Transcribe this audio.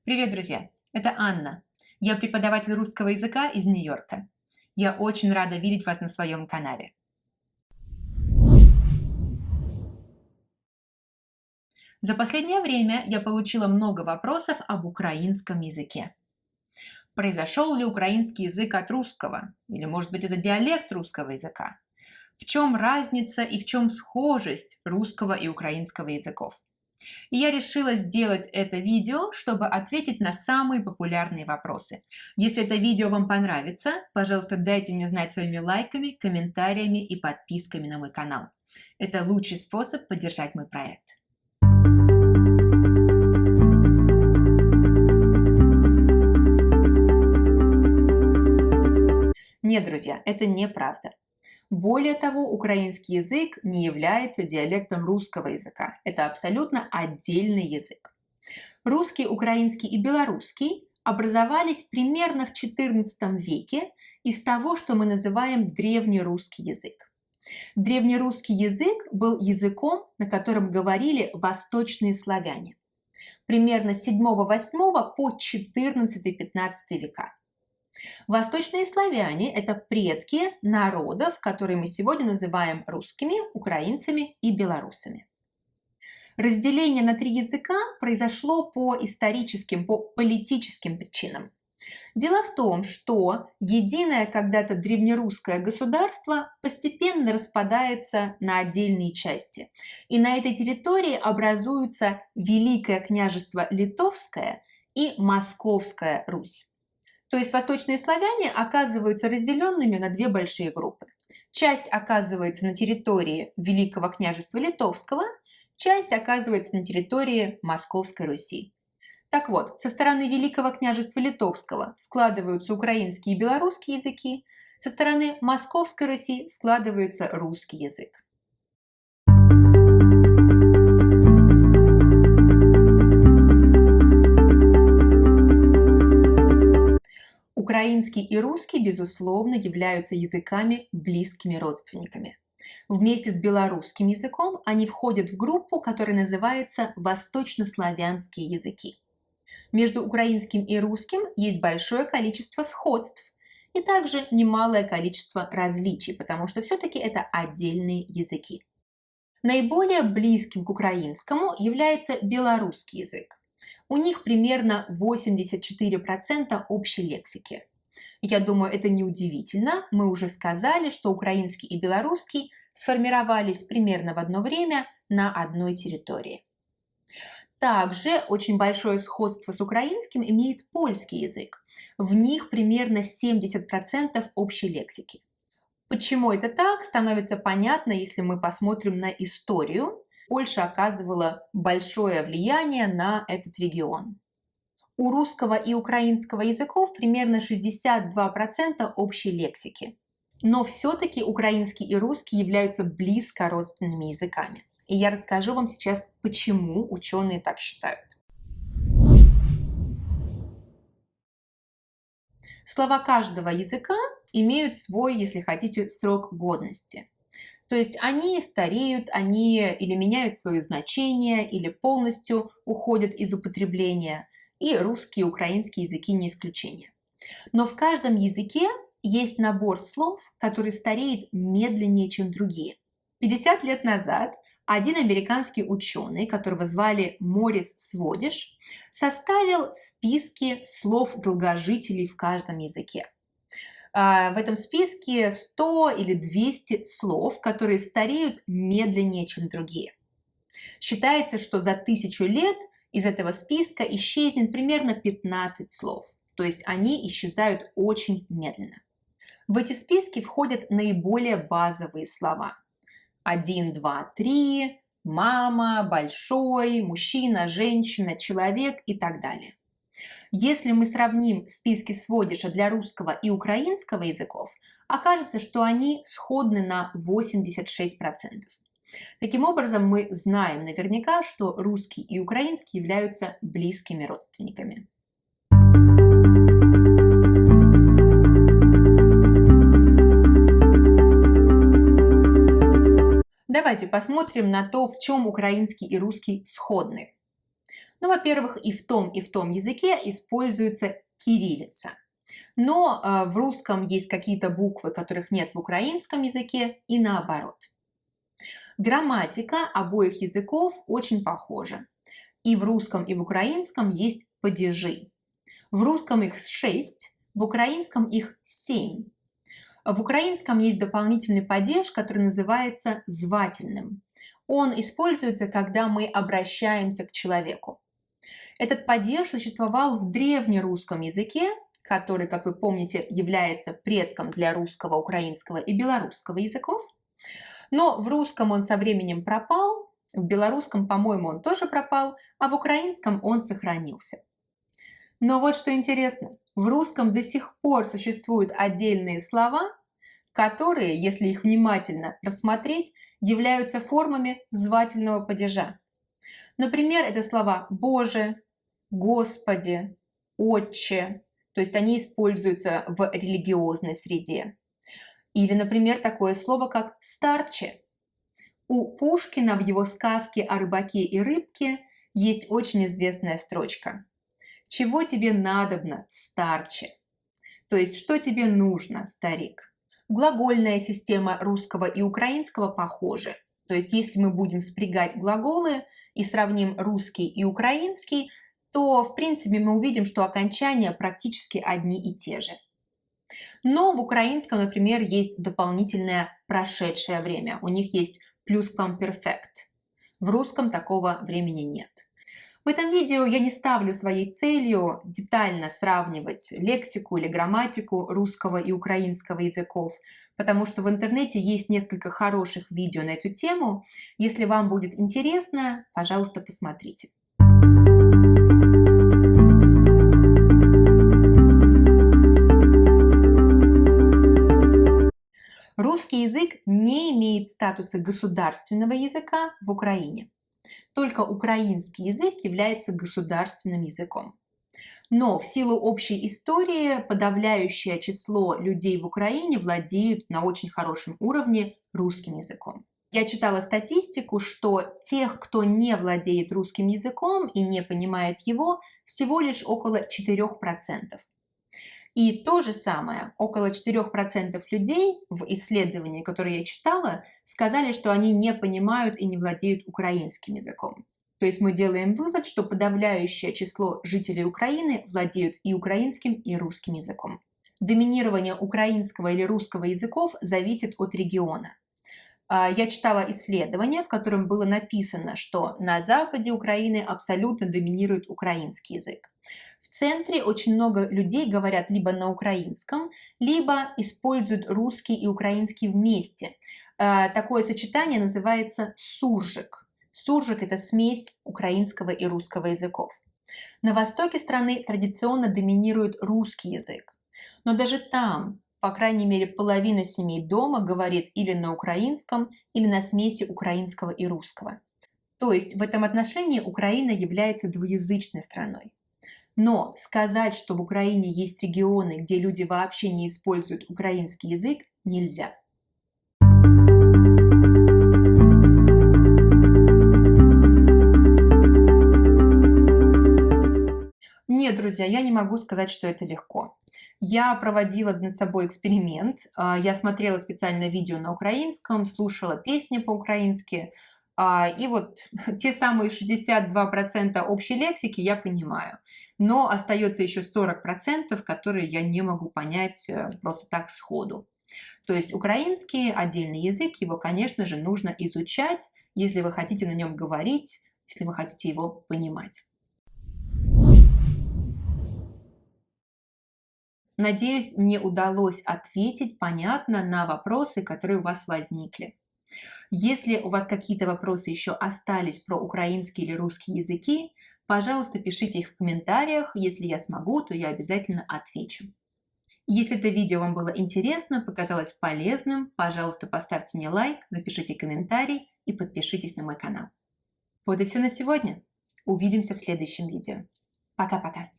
Привет, друзья! Это Анна. Я преподаватель русского языка из Нью-Йорка. Я очень рада видеть вас на своем канале. За последнее время я получила много вопросов об украинском языке. Произошел ли украинский язык от русского? Или, может быть, это диалект русского языка? В чем разница и в чем схожесть русского и украинского языков? И я решила сделать это видео, чтобы ответить на самые популярные вопросы. Если это видео вам понравится, пожалуйста, дайте мне знать своими лайками, комментариями и подписками на мой канал. Это лучший способ поддержать мой проект. Нет, друзья, это неправда. Более того, украинский язык не является диалектом русского языка. Это абсолютно отдельный язык. Русский, украинский и белорусский образовались примерно в XIV веке из того, что мы называем древнерусский язык. Древнерусский язык был языком, на котором говорили восточные славяне. Примерно с 7-8 по 14-15 века. Восточные славяне – это предки народов, которые мы сегодня называем русскими, украинцами и белорусами. Разделение на 3 языка произошло по историческим, по политическим причинам. Дело в том, что единое когда-то древнерусское государство постепенно распадается на отдельные части. И на этой территории образуются Великое княжество Литовское и Московская Русь. То есть восточные славяне оказываются разделенными на 2 большие группы. Часть оказывается на территории Великого княжества Литовского, часть оказывается на территории Московской Руси. Так вот, со стороны Великого княжества Литовского складываются украинский и белорусский языки, со стороны Московской Руси складывается русский язык. Украинский и русский, безусловно, являются языками близкими родственниками. Вместе с белорусским языком они входят в группу, которая называется восточнославянские языки. Между украинским и русским есть большое количество сходств и также немалое количество различий, потому что все-таки это отдельные языки. Наиболее близким к украинскому является белорусский язык. У них примерно 84% общей лексики. Я думаю, это неудивительно. Мы уже сказали, что украинский и белорусский сформировались примерно в одно время на одной территории. Также очень большое сходство с украинским имеет польский язык. В них примерно 70% общей лексики. Почему это так, становится понятно, если мы посмотрим на историю. Польша оказывала большое влияние на этот регион. У русского и украинского языков примерно 62% общей лексики. Но все-таки украинский и русский являются близко родственными языками. И я расскажу вам сейчас, почему ученые так считают. Слова каждого языка имеют свой, если хотите, срок годности. То есть они стареют, они или меняют свое значение, или полностью уходят из употребления. И русский и украинский языки не исключение. Но в каждом языке есть набор слов, который стареет медленнее, чем другие. 50 лет назад один американский ученый, которого звали Морис Сводиш, составил списки слов-долгожителей в каждом языке. В этом списке 100 или 200 слов, которые стареют медленнее, чем другие. Считается, что за 1000 лет из этого списка исчезнет примерно 15 слов. То есть они исчезают очень медленно. В эти списки входят наиболее базовые слова. 1, 2, 3, мама, большой, мужчина, женщина, человек и так далее. Если мы сравним списки Сводиша для русского и украинского языков, окажется, что они сходны на 86%. Таким образом, мы знаем наверняка, что русский и украинский являются близкими родственниками. Давайте посмотрим на то, в чем украинский и русский сходны. Ну, во-первых, и в том языке используется кириллица. Но в русском есть какие-то буквы, которых нет в украинском языке, и наоборот. Грамматика обоих языков очень похожа. И в русском, и в украинском есть падежи. В русском их 6, в украинском их 7. В украинском есть дополнительный падеж, который называется звательным. Он используется, когда мы обращаемся к человеку. Этот падеж существовал в древнерусском языке, который, как вы помните, является предком для русского, украинского и белорусского языков. Но в русском он со временем пропал, в белорусском, по-моему, он тоже пропал, а в украинском он сохранился. Но вот что интересно, в русском до сих пор существуют отдельные слова, которые, если их внимательно рассмотреть, являются формами звательного падежа. Например, это слова «Боже», «Господи», «Отче», то есть они используются в религиозной среде. Или, например, такое слово, как «старче». У Пушкина в его сказке о рыбаке и рыбке есть очень известная строчка. «Чего тебе надобно, старче?» То есть, что тебе нужно, старик? Глагольная система русского и украинского похожи. То есть, если мы будем спрягать глаголы и сравним русский и украинский, то, в принципе, мы увидим, что окончания практически одни и те же. Но в украинском, например, есть дополнительное прошедшее время. У них есть плюсквамперфект. В русском такого времени нет. В этом видео я не ставлю своей целью детально сравнивать лексику или грамматику русского и украинского языков, потому что в интернете есть несколько хороших видео на эту тему. Если вам будет интересно, пожалуйста, посмотрите. Русский язык не имеет статуса государственного языка в Украине. Только украинский язык является государственным языком. Но в силу общей истории подавляющее число людей в Украине владеют на очень хорошем уровне русским языком. Я читала статистику, что тех, кто не владеет русским языком и не понимает его, всего лишь около 4%. И то же самое, около 4% людей в исследовании, которое я читала, сказали, что они не понимают и не владеют украинским языком. То есть мы делаем вывод, что подавляющее число жителей Украины владеют и украинским, и русским языком. Доминирование украинского или русского языков зависит от региона. Я читала исследование, в котором было написано, что на западе Украины абсолютно доминирует украинский язык. В центре очень много людей говорят либо на украинском, либо используют русский и украинский вместе. Такое сочетание называется суржик. Суржик – это смесь украинского и русского языков. На востоке страны традиционно доминирует русский язык. Но даже там, по крайней мере, половина семей дома говорит или на украинском, или на смеси украинского и русского. То есть в этом отношении Украина является двуязычной страной. Но сказать, что в Украине есть регионы, где люди вообще не используют украинский язык, нельзя. Нет, друзья, я не могу сказать, что это легко. Я проводила над собой эксперимент. Я смотрела специальное видео на украинском, слушала песни по-украински. И вот те самые 62% общей лексики я понимаю. Но остается еще 40%, которые я не могу понять просто так сходу. То есть украинский отдельный язык, его, конечно же, нужно изучать, если вы хотите на нем говорить, если вы хотите его понимать. Надеюсь, мне удалось ответить понятно на вопросы, которые у вас возникли. Если у вас какие-то вопросы еще остались про украинский или русский языки, пожалуйста, пишите их в комментариях. Если я смогу, то я обязательно отвечу. Если это видео вам было интересно, показалось полезным, пожалуйста, поставьте мне лайк, напишите комментарий и подпишитесь на мой канал. Вот и все на сегодня. Увидимся в следующем видео. Пока-пока.